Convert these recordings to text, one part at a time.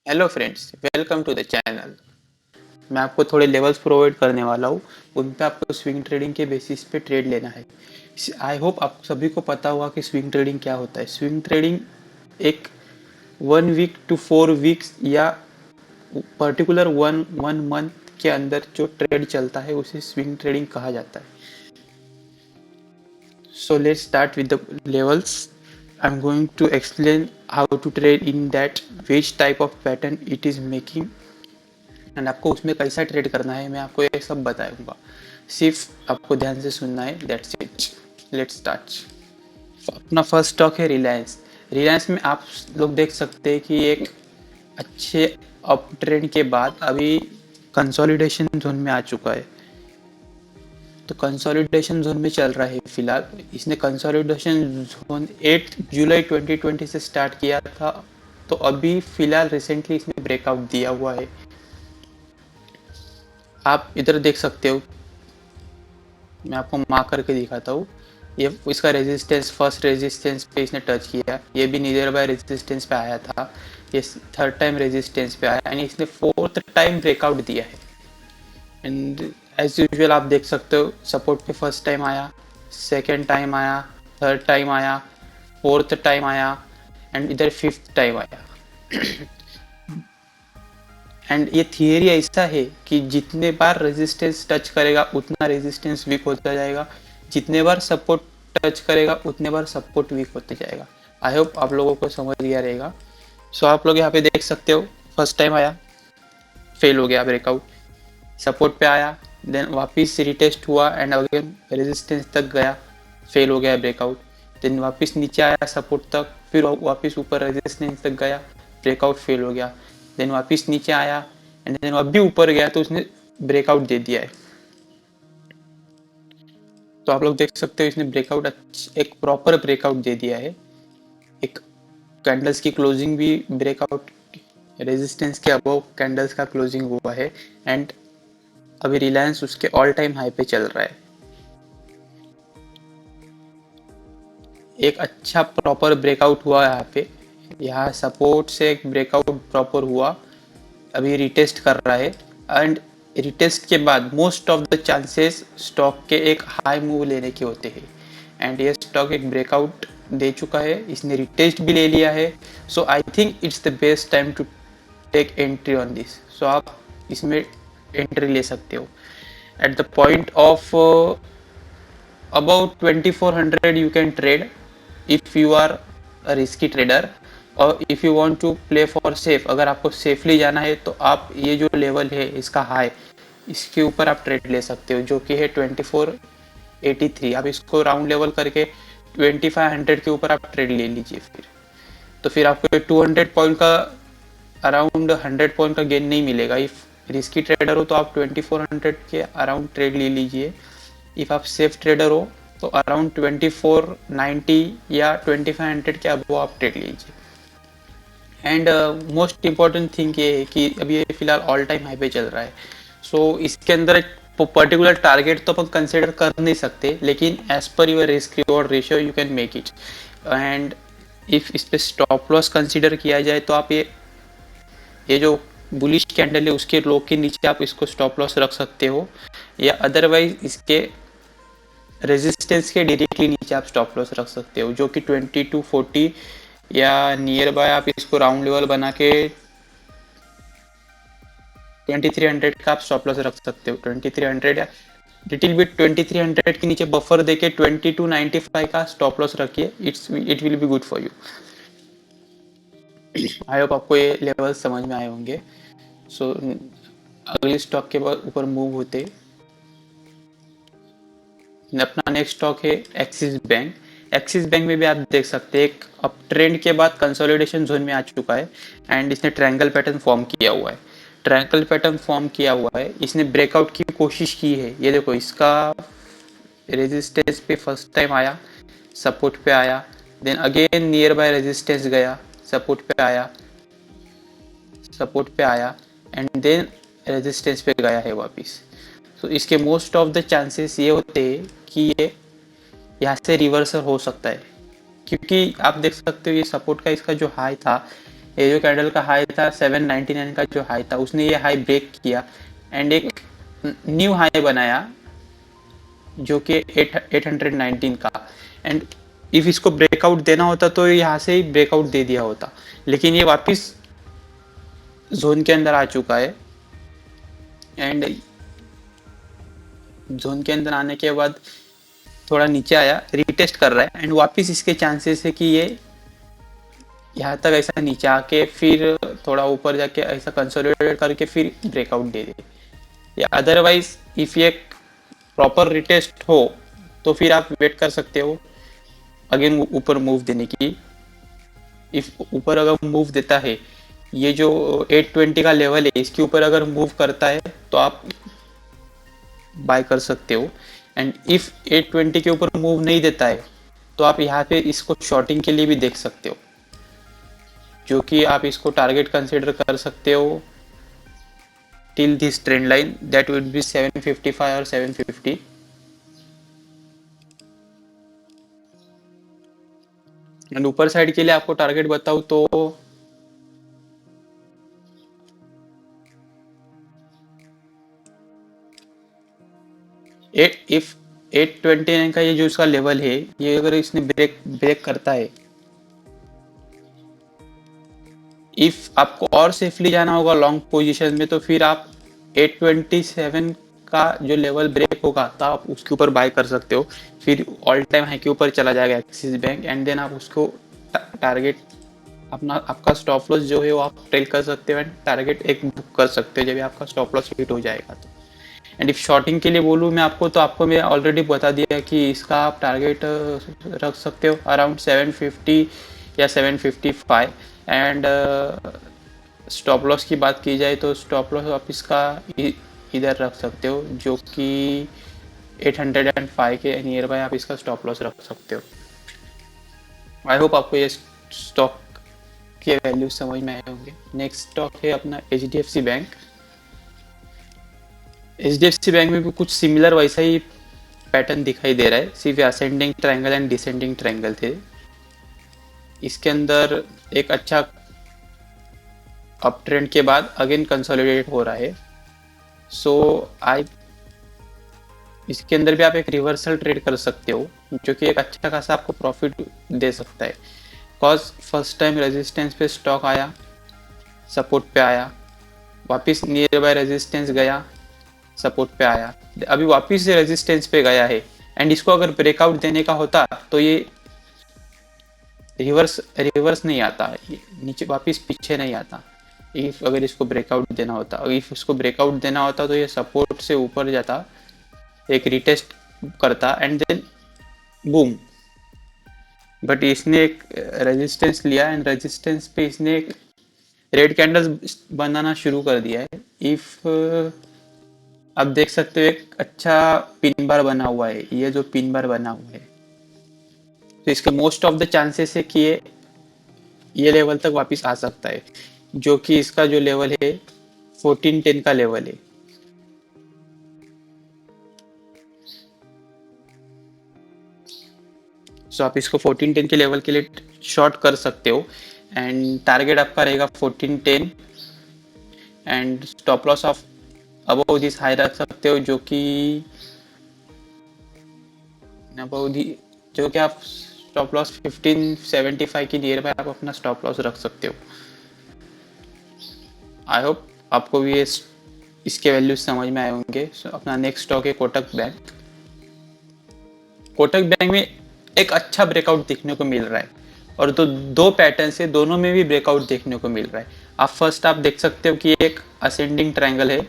Hello friends, welcome to the channel. मैं आपको थोड़े लेवल्स प्रोवाइड करने वाला हूँ। उन पे आपको स्विंग ट्रेडिंग के बेसिस पे ट्रेड लेना है। आई होप आप सभी को पता होगा कि स्विंग ट्रेडिंग क्या होता है। स्विंग ट्रेडिंग एक 1 वीक टू 4 वीक्स या पर्टिकुलर वन मंथ के अंदर जो ट्रेड चलता है उसे स्विंग ट्रेडिंग कहा जाता है। So let's start with the levels. I'm going to explain how to trade in that, which type of pattern it is making, and आपको उसमें कैसा ट्रेड करना है मैं आपको ये सब बताऊंगा। सिर्फ आपको ध्यान से सुनना है, दैट्स इट। Let's start. अपना फर्स्ट स्टॉक है रिलायंस। रिलायंस में आप लोग देख सकते हैं कि एक अच्छे अप ट्रेंड के बाद अभी कंसोलिडेशन जोन में आ चुका है। तो कंसोलिडेशन जोन में चल रहा है फिलहाल। इसने कंसोलिडेशन जोन 8 जुलाई 2020 से स्टार्ट किया था, तो अभी फिलहाल रिसेंटली इसने ब्रेकआउट दिया हुआ है। आप इधर देख सकते हो, मैं आपको मार्क करके दिखाता हूँ। ये इसका रेजिस्टेंस, फर्स्ट रेजिस्टेंस पे इसने टच किया, ये भी नियर बाय रेजिस्टेंस पे आया था, ये थर्ड टाइम रेजिस्टेंस पे आया यानी इसने फोर्थ टाइम ब्रेकआउट दिया है। एंड एज यूजुअल आप देख सकते हो, सपोर्ट पे फर्स्ट टाइम आया, सेकेंड टाइम आया, थर्ड टाइम आया, फोर्थ टाइम आया एंड इधर फिफ्थ टाइम आया। एंड ये थियरी ऐसा है कि जितने बार रेजिस्टेंस टच करेगा उतना रेजिस्टेंस वीक होता जाएगा, जितने बार सपोर्ट टच करेगा उतने बार सपोर्ट वीक होते जाएगा। आई होप आप लोगों को समझ गया रहेगा। सो आप लोग यहाँ पे देख सकते हो, फर्स्ट टाइम आया, फेल हो गया ब्रेकआउट, सपोर्ट पे आया, देन वापस रिटेस्ट हुआ एंड अगेन रेजिस्टेंस तक गया, फेल हो गया ब्रेकआउट, देन वापस नीचे आया सपोर्ट तक, फिर वापस ऊपर रेजिस्टेंस तक गया, ब्रेकआउट फेल हो गया, देन वापस नीचे आया एंड देन अभी ऊपर गया तो उसने ब्रेकआउट दे दिया है। तो आप लोग देख सकते हो इसने ब्रेकआउट, एक प्रॉपर ब्रेकआउट दे दिया है। एक कैंडल्स की क्लोजिंग भी ब्रेकआउट रेजिस्टेंस के अबव कैंडल्स का क्लोजिंग हुआ है एंड अभी रिलायंस उसके ऑल टाइम हाई पे चल रहा है। एक अच्छा प्रॉपर ब्रेकआउट हुआ यहाँ पे, यहाँ सपोर्ट से एक ब्रेकआउट प्रॉपर हुआ, अभी रिटेस्ट कर रहा है एंड रिटेस्ट के बाद most of the chances stock के एक हाई मूव लेने के होते हैं एंड ये स्टॉक एक ब्रेकआउट दे चुका है, इसने रिटेस्ट भी ले लिया है। So I think it's the best time to take entry on this. So आप इसमें एंट्री ले सकते हो at the point of about 2400 you can trade if you are a risky trader, और if you want to play for safe, अगर आपको safely जाना है तो आप ये जो लेवल है इसका हाई, इसके ऊपर आप ट्रेड ले सकते हो जो कि है 2483। आप इसको राउंड लेवल करके 2500 के ऊपर आप ट्रेड ले लीजिए। तो फिर आपको 200 पॉइंट का, अराउंड 100 पॉइंट का गेन नहीं मिलेगा। इफ रिस्की ट्रेडर हो तो आप 2400 के अराउंड ट्रेड ले लीजिए। इफ आप सेफ ट्रेडर हो तो अराउंड 2490 या 2500 के अबव आप ट्रेड लीजिए। एंड मोस्ट इम्पॉर्टेंट थिंग ये है कि अभी ये फिलहाल ऑल टाइम हाई पे चल रहा है। सो इसके अंदर एक पर्टिकुलर टारगेट तो अपन कंसिडर कर नहीं सकते, लेकिन as per your risk reward ratio you can make it. And if इस पे स्टॉप लॉस कंसिडर किया जाए तो आप ये जो बुलिश कैंडल है उसके लो के नीचे आप इसको स्टॉप लॉस रख सकते हो, या अदरवाइज इसके रेजिस्टेंस के डायरेक्टली नीचे आप स्टॉप लॉस रख सकते हो जो कि 2240 या नियर बाय आप इसको राउंड लेवल बना के 2300 का आप स्टॉप लॉस रख सकते हो। 2300 या लिटिल बिट 2300 के नीचे बफर देके 2295 का स्टॉप लॉस रखिए, it will be good for you. I hope आपको ये लेवल समझ में आए होंगे। सो अगले स्टॉक के बाद ऊपर मूव होते, अपना नेक्स्ट स्टॉक है एक्सिस बैंक। एक्सिस बैंक में भी आप देख सकते हैं एक अप ट्रेंड के बाद कंसोलिडेशन जोन में आ चुका है एंड इसने ट्रायंगल पैटर्न फॉर्म किया हुआ है। ट्रायंगल पैटर्न फॉर्म किया हुआ है, इसने ब्रेकआउट की कोशिश की है। ये देखो, इसका रेजिस्टेंस पे फर्स्ट टाइम आया, सपोर्ट पे आया, then again nearby resistance गया, सपोर्ट पे आया, सपोर्ट पे आया एंड देन रेजिस्टेंस पे गया है वापस। तो इसके मोस्ट ऑफ द चांसेस ये होते हैं कि ये यहाँ से रिवर्सल हो सकता है, क्योंकि आप देख सकते हो ये सपोर्ट का इसका जो हाई था, ये जो कैंडल का हाई था 799 का जो हाई था, उसने ये हाई ब्रेक किया एंड एक न्यू हाई बनाया जो कि 819 का। एंड इफ इसको ब्रेकआउट देना होता तो यहाँ से ही ब्रेकआउट दे दिया होता, लेकिन ये वापस जोन के अंदर आ चुका है। एंड जोन के अंदर आने के बाद थोड़ा नीचे आया, रिटेस्ट कर रहा है एंड वापस इसके चांसेस है कि ये यहाँ तक ऐसा नीचे आके फिर थोड़ा ऊपर जाके ऐसा कंसोलिडेट करके फिर ब्रेकआउट दे दे, या अदरवाइज इफ ये प्रॉपर रिटेस्ट हो तो फिर आप वेट कर सकते हो अगेन ऊपर मूव देने की। इफ ऊपर अगर मूव देता है, ये जो 820 का लेवल है इसके ऊपर अगर मूव करता है तो आप बाय कर सकते हो। एंड इफ 820 के ऊपर मूव नहीं देता है तो आप यहाँ पे इसको शॉर्टिंग के लिए भी देख सकते हो, जो कि आप इसको टारगेट कंसिडर कर सकते हो till this trend line that would be 755 और 750। एंड ऊपर साइड के लिए आपको टारगेट बताऊं तो इफ 829 का ये जो इसका लेवल है, ये अगर इसने ब्रेक ब्रेक करता है, इफ आपको और सेफली जाना होगा लॉन्ग पोजीशन में तो फिर आप 827 का जो लेवल ब्रेक होगा तो आप उसके ऊपर बाय कर सकते हो, फिर ऑल टाइम हाई के ऊपर चला जाएगा एक्सिस बैंक एंड देन आप उसको टारगेट अपना आपका स्टॉप लॉस जो है वो आप ट्रेल कर सकते हो एंड टारगेट एक बुक कर सकते हो जब आपका स्टॉप लॉस हिट हो जाएगा तो। एंड इफ शॉर्टिंग के लिए बोलूँ मैं आपको तो आपको मैं ऑलरेडी बता दिया कि इसका आप टारगेट रख सकते हो अराउंड 750 या 755। एंड स्टॉप लॉस की बात की जाए तो स्टॉप लॉस आप इसका इधर रख सकते हो जो कि 805 के नियर बाय आप इसका स्टॉप लॉस रख सकते हो। आई होप आपको ये स्टॉक के वैल्यू समझ में आए होंगे। नेक्स्ट स्टॉक है अपना HDFC बैंक। HDFC बैंक में भी कुछ सिमिलर वैसा ही पैटर्न दिखाई दे रहा है, सिर्फ ascending triangle and descending triangle थे। इसके अंदर एक अच्छा अप ट्रेंड के बाद अगेन कंसोलिडेट हो रहा है। सो आई इसके अंदर भी आप एक रिवर्सल ट्रेड कर सकते हो जो कि एक अच्छा खासा आपको प्रॉफिट दे सकता है। कॉज फर्स्ट टाइम रेजिस्टेंस पे स्टॉक आया, सपोर्ट पे आया, वापस नियर बाय रेजिस्टेंस गया, सपोर्ट पे आया, अभी वापस से रेजिस्टेंस पे गया है। एंड इसको अगर ब्रेकआउट देने का होता तो ये रिवर्स नहीं आता, नीचे वापस पीछे नहीं आता। इफ अगर इसको ब्रेकआउट देना होता, इफ इसको ब्रेकआउट देना होता तो ये सपोर्ट से ऊपर जाता, एक रिटेस्ट करता एंड देन बूम। बट इसने एक रेजिस्टेंस लिया एंड रेजिस्टेंस पे इसने एक रेड कैंडल्स बनाना शुरू कर दिया है। इफ आप देख सकते हो एक अच्छा पिन बार बना हुआ है, ये जो पिन बार बना हुआ है तो इसके मोस्ट ऑफ द चांसेस है कि ये लेवल तक वापस आ सकता है, जो कि इसका जो लेवल है 1410 का लेवल है। सो आप इसको 1410 के लेवल के लिए शॉर्ट कर सकते हो एंड टारगेट आपका रहेगा 1410 and stop loss of above this high रख सकते हो जो कि आप स्टॉप लॉस 1575 की नियर बाय आप अपना स्टॉप लॉस रख सकते हो। आई होप आपको भी ये इसके वैल्यूज समझ में आए होंगे। अपना नेक्स्ट स्टॉक है कोटक बैंक। कोटक बैंक में एक अच्छा ब्रेकआउट देखने को मिल रहा है और तो दो पैटर्न से दोनों में भी ब्रेकआउट देखने को मिल रहा है। आप फर्स्ट आप देख सकते हो कि एक असेंडिंग ट्रायंगल है,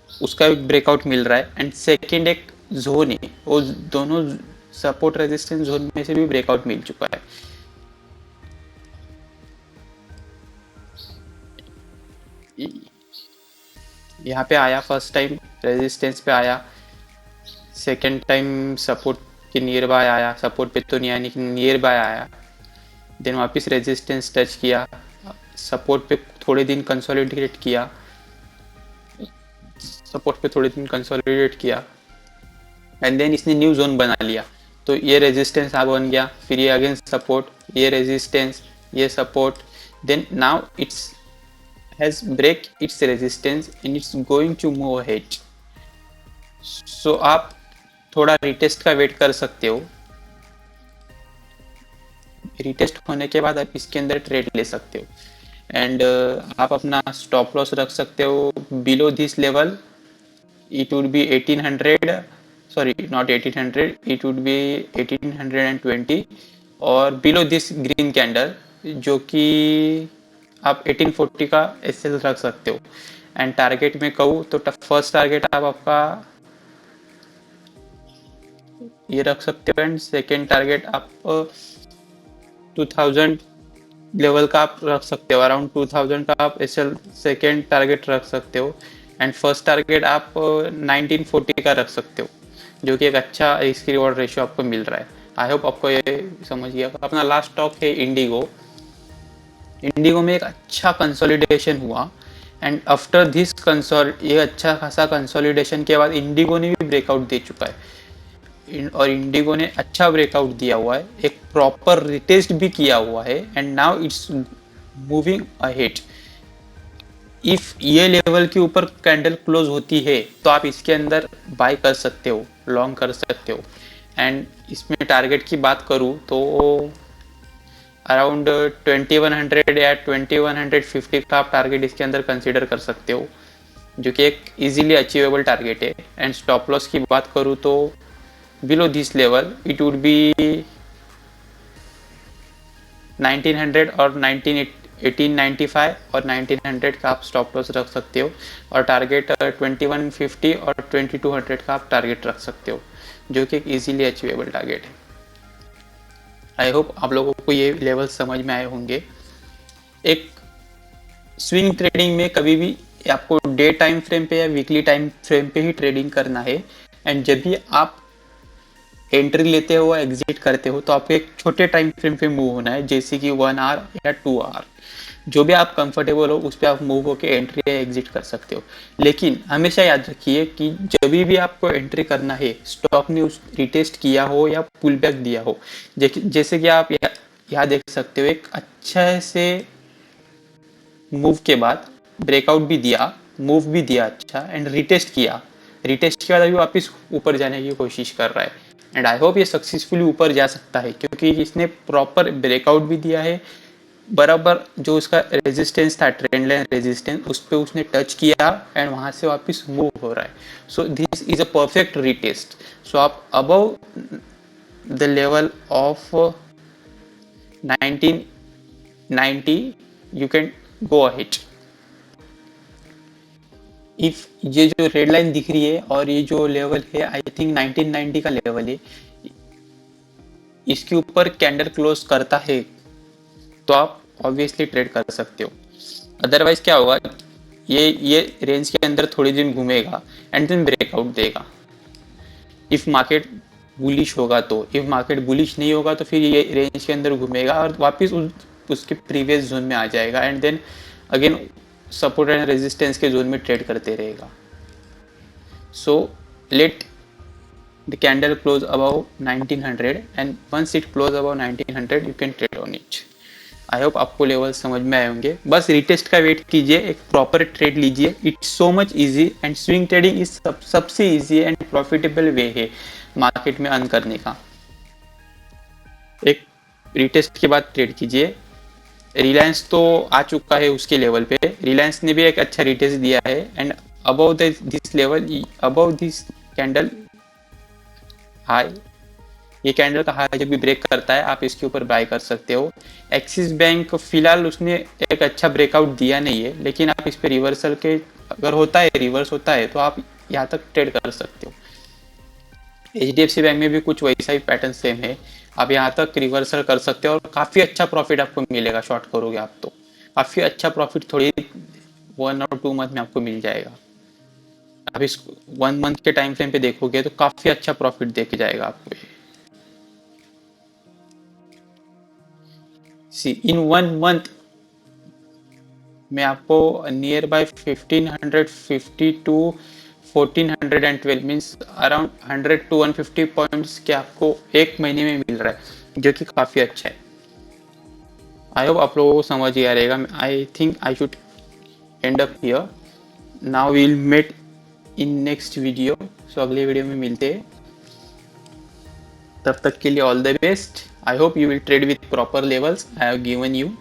उसका एक ब्रेकआउट मिल रहा है एंड सेकंड एक जोन है, वो दोनों सपोर्ट रेजिस्टेंस जोन में से भी ब्रेकआउट मिल चुका है। यहाँ पे आया फर्स्ट टाइम रेजिस्टेंस पे आया, सेकेंड टाइम सपोर्ट के नियर बाय आया, सपोर्ट पे तो नहीं आया लेकिन नियर बाय आया, देन वापस रेजिस्टेंस टच किया, सपोर्ट पे थोड़े दिन कंसोलिडेट किया, सपोर्ट पे थोड़े दिन कंसोलिडेट किया एंड देन इसने न्यू जोन बना लिया तो ये रेजिस्टेंस आ बन गया, फिर ये अगेन सपोर्ट, ये रेजिस्टेंस, ये support, then now it's has break its resistance and it's going to move ahead. So आप थोड़ा रिटेस्ट का वेट कर सकते हो, रिटेस्ट होने के बाद आप इसके अंदर ट्रेड ले सकते हो। एंड आप अपना स्टॉप लॉस रख सकते हो below this level, it would be 1800, sorry not 1800, it would be 1820 और बिलो दिस ग्रीन कैंडल जो कि आप 1840 का एसएल रख सकते हो। एंड टारगेट में कहूँ तो फर्स्ट टारगेट आप आपका ये रख सकते हो, एंड सेकेंड टारगेट आप 2000 लेवल का आप रख सकते हो, अराउंड 2000 का आप एसएल सेकेंड टारगेट रख सकते हो। एंड फर्स्ट टारगेट आप 1940 का रख सकते हो, जो कि एक अच्छा रिस्क रिवॉर्ड रेशियो आपको मिल रहा है। आई होप आपको ये समझ गया। अपना लास्ट स्टॉक है इंडिगो। इंडिगो में एक अच्छा कंसोलिडेशन हुआ, एंड आफ्टर दिस कंसोल ये अच्छा खासा कंसोलिडेशन के बाद इंडिगो ने भी ब्रेकआउट दे चुका है, और इंडिगो ने अच्छा ब्रेकआउट दिया हुआ है, एक प्रॉपर रिटेस्ट भी किया हुआ है, and now it's moving ahead. If ये लेवल के ऊपर कैंडल क्लोज होती है तो आप इसके अंदर बाय कर सकते हो, लॉन्ग कर सकते हो। एंड इसमें टारगेट की बात करूँ तो अराउंड 2100 या 2150 का आप टारगेट इसके अंदर कंसीडर कर सकते हो, जो कि एक इजीली अचीवेबल टारगेट है। एंड स्टॉप लॉस की बात करूँ तो below this level it would be 1900 और 1895 और 1900 का आप स्टॉप लॉस रख सकते हो, और टारगेट 2150 और 2200 का आप टारगेट रख सकते हो, जो कि एक इजीली अचीवेबल टारगेट है। आई होप आप लोगों को ये लेवल समझ में आए होंगे। एक स्विंग ट्रेडिंग में कभी भी आपको डे टाइम फ्रेम पे या वीकली टाइम फ्रेम पे ही ट्रेडिंग करना है। एंड जब भी आप एंट्री लेते हो एग्जिट करते हो तो आपको एक छोटे टाइम फ्रेम पे मूव होना है, जैसे कि 1 आवर या 2 आवर, जो भी आप कंफर्टेबल हो उस पर आप मूव होकर एंट्री या एग्जिट कर सकते हो। लेकिन हमेशा याद रखिए कि जब भी आपको एंट्री करना है, स्टॉक ने उस रिटेस्ट किया हो या पुल बैक दिया हो, जैसे कि आप यहाँ देख सकते हो, एक अच्छा से मूव के बाद ब्रेकआउट भी दिया, मूव भी दिया अच्छा, एंड रिटेस्ट किया, रिटेस्ट के बाद अभी वापस ऊपर जाने की कोशिश कर रहा है। एंड आई होप ये सक्सेसफुली ऊपर जा सकता है, क्योंकि इसने प्रॉपर ब्रेकआउट भी दिया है, बराबर जो उसका रेजिस्टेंस था, ट्रेंड लाइन रेजिस्टेंस, उस पर उसने टच किया एंड वहां से वापस मूव हो रहा है। So this is a perfect retest. So आप above the level of 1990 you can go ahead. If ये जो रेड लाइन दिख रही है और ये जो लेवल है, आई थिंक 1990 का लेवल है, इसके ऊपर कैंडल क्लोज करता है तो आप ऑब्वियसली ट्रेड कर सकते हो। अदरवाइज क्या होगा, ये रेंज के अंदर थोड़ी दिन घूमेगा एंड देन ब्रेकआउट देगा। इफ मार्केट बुलिश होगा तो, इफ मार्केट बुलिश नहीं होगा तो फिर ये रेंज के अंदर घूमेगा और वापस उसके प्रीवियस जोन में आ जाएगा, and then again support and resistance के जोन में ट्रेड करते रहेगा। So let the candle close above 1900 and once it close above 1900 you can trade on it। I hope आपको लेवल समझ में आए होंगे। बस रिटेस्ट का वेट कीजिए, एक प्रॉपर ट्रेड लीजिए, it's so much easy, and swing trading is सबसे इजी एंड प्रॉफिटेबल वे है मार्केट में अर्न करने का। एक रिटेस्ट के बाद ट्रेड कीजिए। रिलायंस तो आ चुका है उसके लेवल पे, रिलायंस ने भी एक अच्छा रिटेस्ट दिया है, and above this level, above this candle high, ये कैंडल का हाई जब भी ब्रेक करता है आप इसके ऊपर बाय कर सकते हो। एक्सिस बैंक फिलहाल उसने एक अच्छा ब्रेकआउट दिया नहीं है, लेकिन आप इस पे रिवर्सल के अगर होता है, रिवर्स होता है तो आप यहाँ तक ट्रेड कर सकते हो। HDFC बैंक में भी कुछ वैसा ही पैटर्न सेम है, आप यहाँ तक रिवर्सल कर सकते हो और काफ़ी अच्छा प्रॉफिट आपको मिलेगा। शॉर्ट करोगे आप तो काफ़ी अच्छा प्रॉफिट थोड़ी 1 और 2 मंथ में आपको मिल जाएगा। आप इस 1 मंथ के टाइम फ्रेम पे देखोगे तो काफ़ी अच्छा प्रॉफिट देके जाएगा आपको। सी इन 1 मंथ मैं आपको nearby 1550 to 1412 means around 100 to 150 points के आपको एक महीने में मिल रहा है, जो कि काफ़ी अच्छा है। आई होप आप लोगों को समझ ही आ रहेगा। I think I should end up here. Now we will met in next video. सो अगले वीडियो में मिलते हैं, तब तक के लिए all the best. I hope you will trade with proper levels I have given you.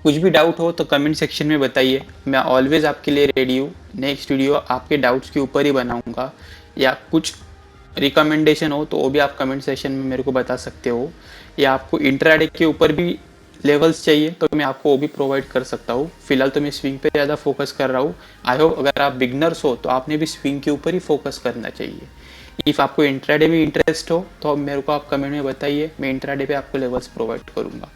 कुछ भी डाउट हो तो कमेंट सेक्शन में बताइए, मैं ऑलवेज आपके लिए रेडी हूँ। नेक्स्ट वीडियो आपके डाउट्स के ऊपर ही बनाऊंगा, या कुछ रिकमेंडेशन हो तो वो भी आप कमेंट सेक्शन में मेरे को बता सकते हो, या आपको इंट्राडे के ऊपर भी लेवल्स चाहिए तो मैं आपको वो भी प्रोवाइड कर सकता हूँ। फिलहाल तो मैं स्विंग पे ज़्यादा फोकस कर रहा हूँ। आई होप अगर आप बिगनर्स हो तो आपने भी स्विंग के ऊपर ही फोकस करना चाहिए। इफ़ आपको इंट्राडे में इंटरेस्ट हो तो मेरे को आप कमेंट में बताइए, मैं इंट्राडे पे आपको लेवल्स प्रोवाइड करूँगा।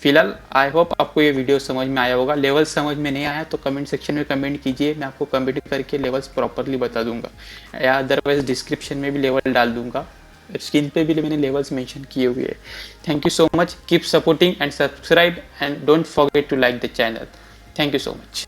फिलहाल आई होप आपको ये वीडियो समझ में आया होगा। लेवल समझ में नहीं आया तो कमेंट सेक्शन में कमेंट कीजिए, मैं आपको कमेंट करके लेवल्स प्रॉपरली बता दूंगा, या अदरवाइज डिस्क्रिप्शन में भी लेवल डाल दूंगा। स्क्रीन पे भी मैंने लेवल्स मेंशन किए हुए हैं। Thank you so much, keep supporting and subscribe and don't forget to like the channel. Thank you so much.